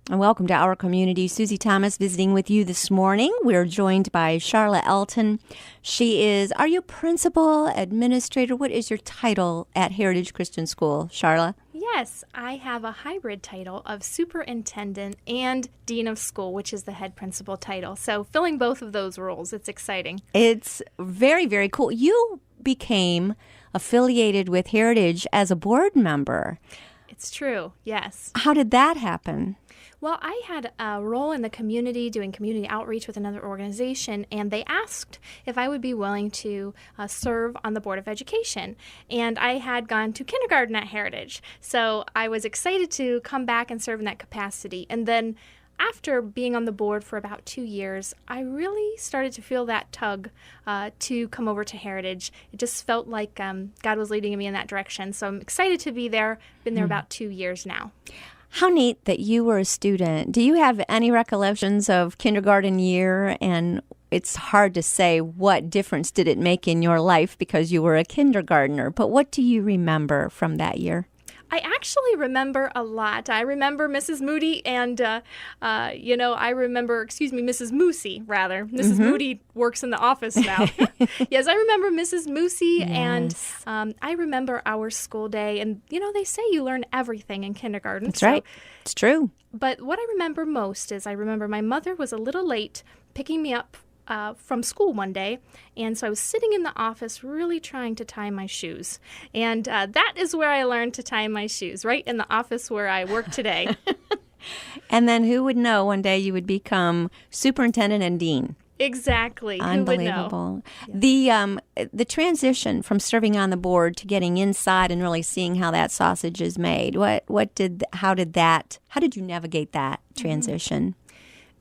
And welcome to our community. Susie Thomas visiting with you this morning. We're joined by Charla Elton. She is, are you principal, administrator? What is your title at Heritage Christian School, Charla? Yes, I have a hybrid title of superintendent and dean of school, which is the head principal title. So filling both of those roles, it's exciting. It's very, very cool. You became affiliated with Heritage as a board member. It's true, yes. How did that happen? Well, I had a role in the community doing community outreach with another organization, and they asked if I would be willing to serve on the Board of Education. And I had gone to kindergarten at Heritage, so I was excited to come back and serve in that capacity. And then after being on the board for about 2 years, I really started to feel that tug to come over to Heritage. It just felt like God was leading me in that direction. So I'm excited to be there. Been there about 2 years now. How neat that you were a student. Do you have any recollections of kindergarten year? And it's hard to say what difference did it make in your life because you were a kindergartner. But what do you remember from that year? I actually remember a lot. I remember Mrs. Moody and, I remember, Mrs. Moosey, rather. Mrs. Moody works in the office now. Yes, I remember Mrs. Moosey, Yes. and I remember our school day. And, they say you learn everything in kindergarten. That's right. It's true. But what I remember most is I remember my mother was a little late picking me up from school one day, and so I was sitting in the office really trying to tie my shoes. And that is where I learned to tie my shoes, right in the office where I work today. And then who would know one day you would become superintendent and dean? Exactly. Unbelievable. Who would know? The transition from serving on the board to getting inside and really seeing how that sausage is made. How did you navigate that transition?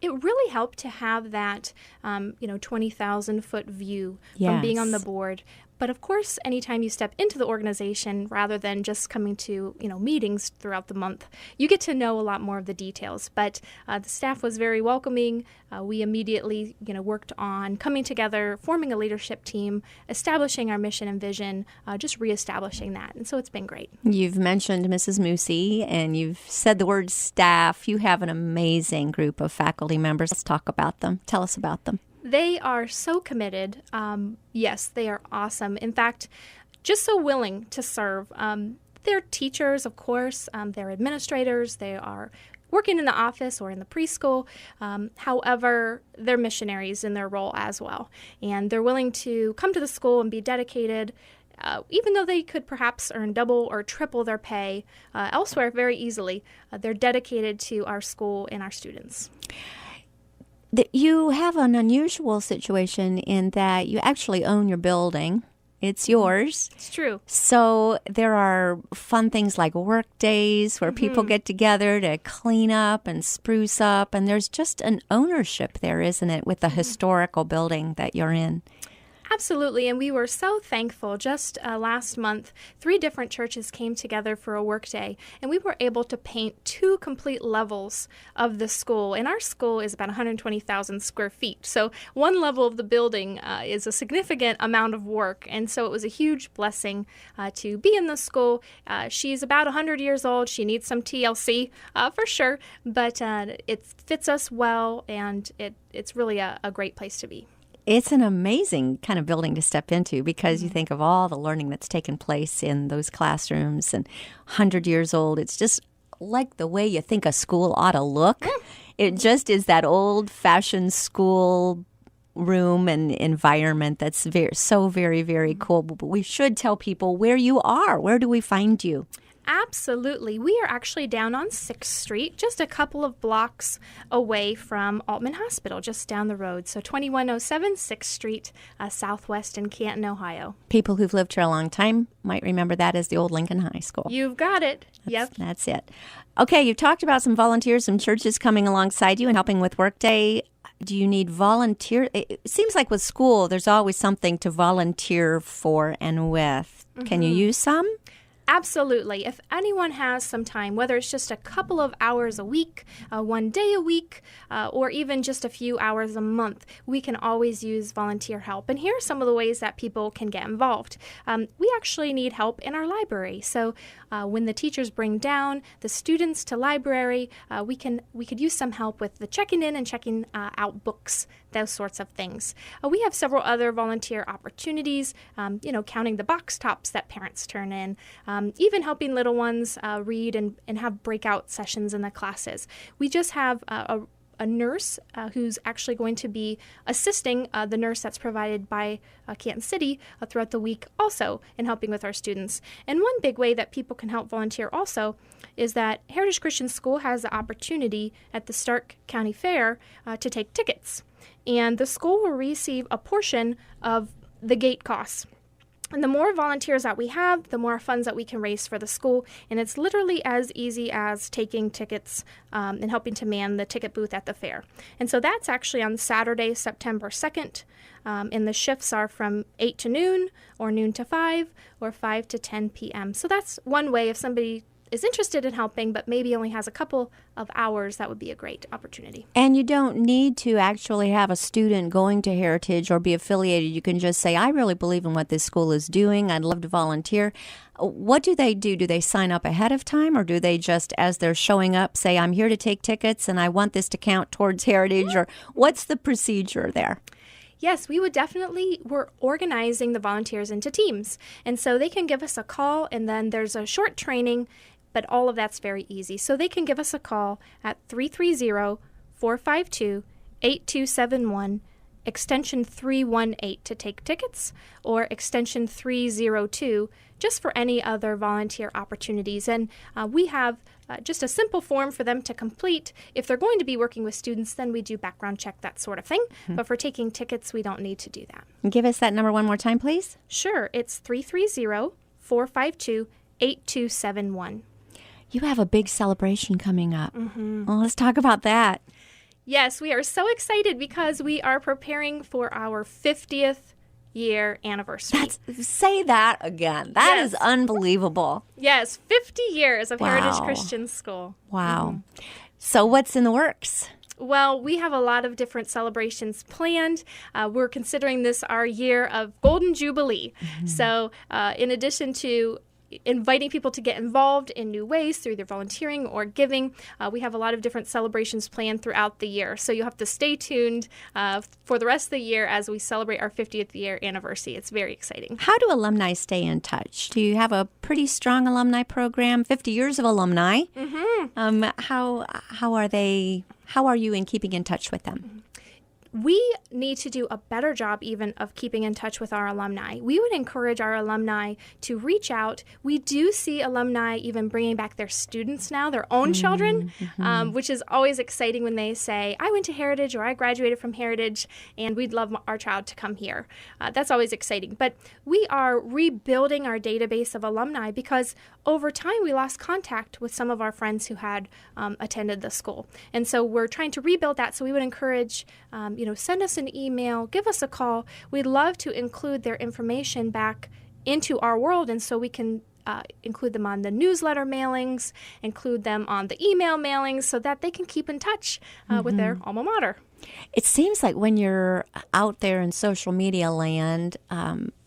It really helped to have that, 20,000-foot view from being on the board. But of course, anytime you step into the organization, rather than just coming to, meetings throughout the month, you get to know a lot more of the details. But the staff was very welcoming. We immediately, worked on coming together, forming a leadership team, establishing our mission and vision, just reestablishing that. And so it's been great. You've mentioned Mrs. Moosey, and you've said the word staff. You have an amazing group of faculty members. Let's talk about them. Tell us about them. They are so committed. Yes, they are awesome. In fact, just so willing to serve. They're teachers, of course. They're administrators. They are working in the office or in the preschool. However, they're missionaries in their role as well. And they're willing to come to the school and be dedicated, even though they could perhaps earn double or triple their pay elsewhere very easily. They're dedicated to our school and our students. You have an unusual situation in that you actually own your building. It's yours. It's true. So there are fun things like work days where people get together to clean up and spruce up. And there's just an ownership there, isn't it, with the historical building that you're in? Absolutely, and we were so thankful. Just last month, 3 different churches came together for a work day, and we were able to paint 2 complete levels of the school. And our school is about 120,000 square feet, so one level of the building is a significant amount of work, and so it was a huge blessing to be in the school. She's about 100 years old. She needs some TLC for sure, but it fits us well, and it's really a great place to be. It's an amazing kind of building to step into because you think of all the learning that's taken place in those classrooms and 100 years old. It's just like the way you think a school ought to look. It just is that old-fashioned school room and environment that's very, very cool. But we should tell people where you are. Where do we find you? Absolutely. We are actually down on 6th Street, just a couple of blocks away from Altman Hospital, just down the road. So 2107 6th Street, Southwest in Canton, Ohio. People who've lived here a long time might remember that as the old Lincoln High School. You've got it. Yep. That's it. Okay, you've talked about some volunteers, some churches coming alongside you and helping with Workday. Do you need volunteer? It seems like with school, there's always something to volunteer for and with. Can you use some? Absolutely. If anyone has some time, whether it's just a couple of hours a week, 1 day a week, or even just a few hours a month, we can always use volunteer help. And here are some of the ways that people can get involved. We actually need help in our library. So when the teachers bring down the students to library, we could use some help with the checking in and checking out books, those sorts of things. We have several other volunteer opportunities, counting the box tops that parents turn in, even helping little ones read and have breakout sessions in the classes. We just have a nurse who's actually going to be assisting the nurse that's provided by Canton City throughout the week also in helping with our students. And one big way that people can help volunteer also is that Heritage Christian School has the opportunity at the Stark County Fair to take tickets. And the school will receive a portion of the gate costs. And the more volunteers that we have, the more funds that we can raise for the school. And it's literally as easy as taking tickets and helping to man the ticket booth at the fair. And so that's actually on Saturday, September 2nd. And the shifts are from 8 to noon, or noon to 5, or 5 to 10 p.m. So that's one way if somebody is interested in helping but maybe only has a couple of hours, that would be a great opportunity. And you don't need to actually have a student going to Heritage or be affiliated. You can just say, I really believe in what this school is doing. I'd love to volunteer. What do they do? Do they sign up ahead of time, or do they just, as they're showing up, say, I'm here to take tickets and I want this to count towards Heritage? Or what's the procedure there? Yes, we're organizing the volunteers into teams. And so they can give us a call, and then there's a short training, but all of that's very easy. So they can give us a call at 330-452-8271, extension 318 to take tickets, or extension 302 just for any other volunteer opportunities. And we have just a simple form for them to complete. If they're going to be working with students, then we do background check, that sort of thing. Mm-hmm. But for taking tickets, we don't need to do that. Give us that number one more time, please. Sure. It's 330-452-8271. You have a big celebration coming up. Mm-hmm. Well, let's talk about that. Yes, we are so excited because we are preparing for our 50th year anniversary. Say that again. That is unbelievable. Yes, 50 years of Heritage Christian School. Wow. Mm-hmm. So what's in the works? Well, we have a lot of different celebrations planned. We're considering this our year of Golden Jubilee. Mm-hmm. So in addition to inviting people to get involved in new ways through their volunteering or giving, we have a lot of different celebrations planned throughout the year. So you'll have to stay tuned for the rest of the year as we celebrate our 50th year anniversary. It's very exciting. How do alumni stay in touch? Do you have a pretty strong alumni program? 50 years of alumni. Mm-hmm. How are you in keeping in touch with them? We need to do a better job even of keeping in touch with our alumni. We would encourage our alumni to reach out. We do see alumni even bringing back their students now, their own children, which is always exciting when they say, I went to Heritage or I graduated from Heritage and we'd love our child to come here. That's always exciting. But we are rebuilding our database of alumni because over time we lost contact with some of our friends who had attended the school. And so we're trying to rebuild that. So we would encourage send us an email, give us a call. We'd love to include their information back into our world, and so we can include them on the newsletter mailings, include them on the email mailings, so that they can keep in touch with their alma mater. It seems like when you're out there in social media land,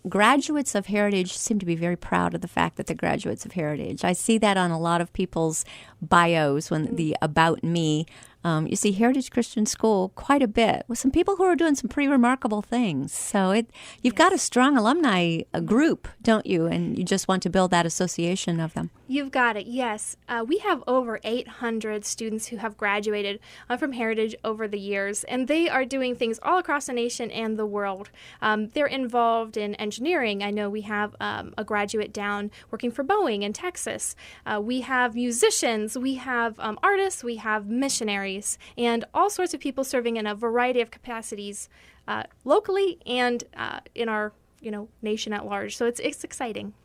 graduates of Heritage seem to be very proud of the fact that they're graduates of Heritage. I see that on a lot of people's bios when the About Me. You see Heritage Christian School quite a bit with some people who are doing some pretty remarkable things. So you've got a strong alumni group, don't you? And you just want to build that association of them. You've got it, yes. We have over 800 students who have graduated from Heritage over the years, and they are doing things all across the nation and the world. They're involved in engineering. I know we have a graduate down working for Boeing in Texas. We have musicians, we have artists, we have missionaries, and all sorts of people serving in a variety of capacities locally and in our nation at large. So it's exciting.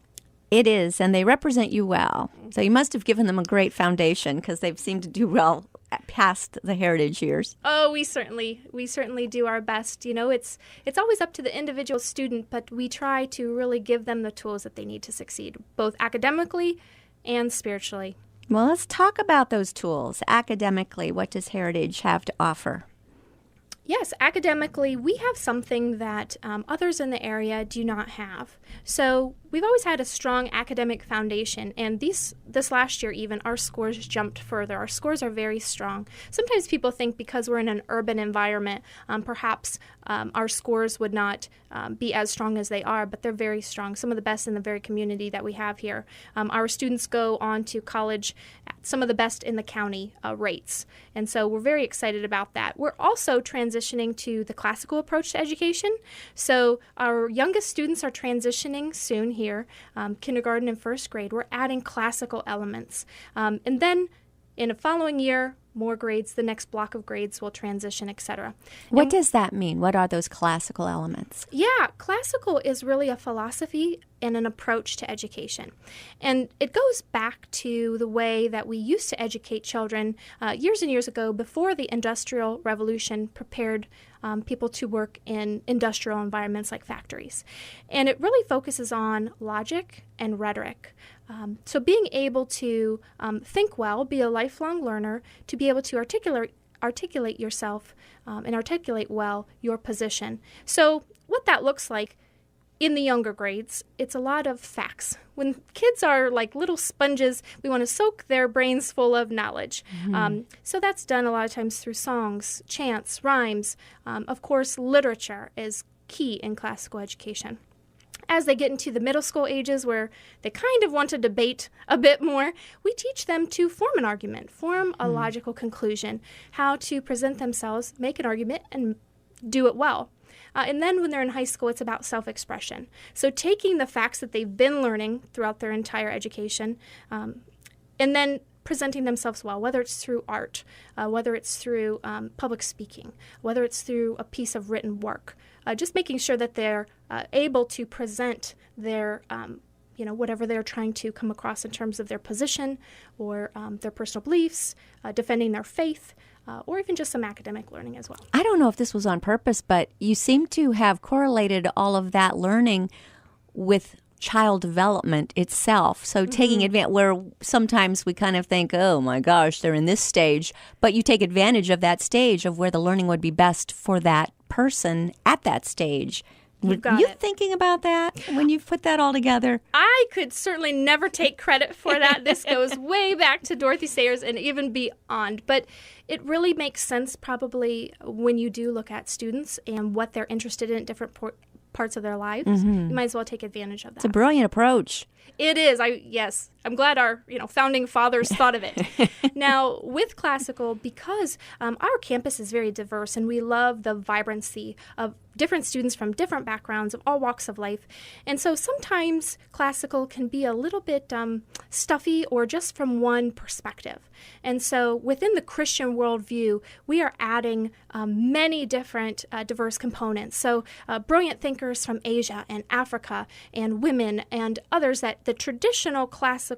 It is, and they represent you well. So you must have given them a great foundation because they've seemed to do well past the heritage years. Oh, we certainly do our best. It's always up to the individual student, but we try to really give them the tools that they need to succeed, both academically and spiritually. Well, let's talk about those tools. Academically, what does Heritage have to offer? Yes, academically, we have something that others in the area do not have. So we've always had a strong academic foundation, and this last year even, our scores jumped further. Our scores are very strong. Sometimes people think because we're in an urban environment, perhaps our scores would not be as strong as they are, but they're very strong, some of the best in the very community that we have here. Our students go on to college at some of the best in the county rates, and so we're very excited about that. We're also transitioning to the classical approach to education. So our youngest students are transitioning soon here, kindergarten and first grade. We're adding classical elements. And then in a following year, more grades, the next block of grades will transition, etc. What does that mean? What are those classical elements? Yeah, classical is really a philosophy and an approach to education. And it goes back to the way that we used to educate children years and years ago before the Industrial Revolution prepared people to work in industrial environments like factories. And it really focuses on logic and rhetoric. So being able to think well, be a lifelong learner, to be able to articulate yourself and articulate well your position. So what that looks like in the younger grades, it's a lot of facts. When kids are like little sponges, we want to soak their brains full of knowledge. So that's done a lot of times through songs, chants, rhymes. Of course, literature is key in classical education. As they get into the middle school ages where they kind of want to debate a bit more, we teach them to form an argument, form a logical conclusion, how to present themselves, make an argument, and do it well. And then when they're in high school, it's about self-expression. So taking the facts that they've been learning throughout their entire education and then presenting themselves well, whether it's through art, whether it's through public speaking, whether it's through a piece of written work, just making sure that they're able to present their, whatever they're trying to come across in terms of their position or their personal beliefs, defending their faith, or even just some academic learning as well. I don't know if this was on purpose, but you seem to have correlated all of that learning with child development itself. So taking advantage, where sometimes we kind of think, oh my gosh, they're in this stage, but you take advantage of that stage of where the learning would be best for that person at that stage. You've got you it. Thinking about that when you put that all together? I could certainly never take credit for that. This goes way back to Dorothy Sayers and even beyond. But it really makes sense probably when you do look at students and what they're interested in at different parts of their lives. You might as well take advantage of that. It's a brilliant approach. It is. Yes. I'm glad our founding fathers thought of it. Now, with classical, because our campus is very diverse and we love the vibrancy of different students from different backgrounds of all walks of life. And so sometimes classical can be a little bit stuffy or just from one perspective. And so within the Christian worldview, we are adding many different diverse components. So brilliant thinkers from Asia and Africa and women and others that the traditional classical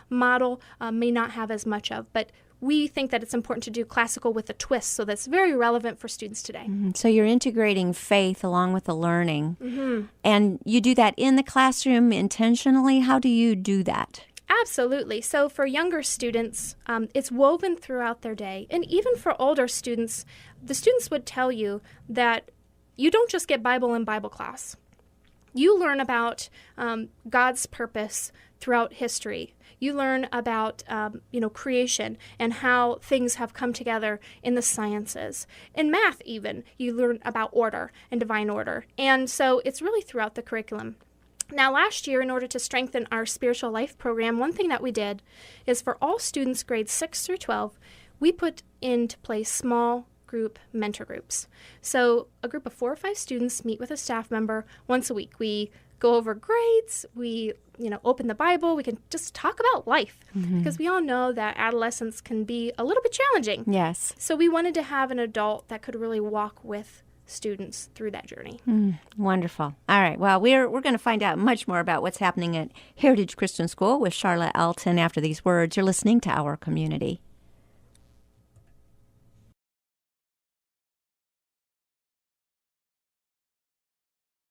model may not have as much of. But we think that it's important to do classical with a twist, so that's very relevant for students today. So you're integrating faith along with the learning. And you do that in the classroom intentionally. How do you do that? Absolutely. So for younger students, it's woven throughout their day. And even for older students, the students would tell you that you don't just get Bible in Bible class. You learn about God's purpose throughout history. You learn about, creation and how things have come together in the sciences. In math even, you learn about order and divine order. And so it's really throughout the curriculum. Now, last year, in order to strengthen our spiritual life program, one thing that we did is for all students grades 6 through 12, we put into place small group mentor groups. So a group of 4 or 5 students meet with a staff member once a week. We go over grades, we open the Bible, we can just talk about life because we all know that adolescence can be a little bit challenging. Yes. So we wanted to have an adult that could really walk with students through that journey. Wonderful. All right. Well, we're going to find out much more about what's happening at Heritage Christian School with Charlotte Alton after these words. You're listening to Our Community.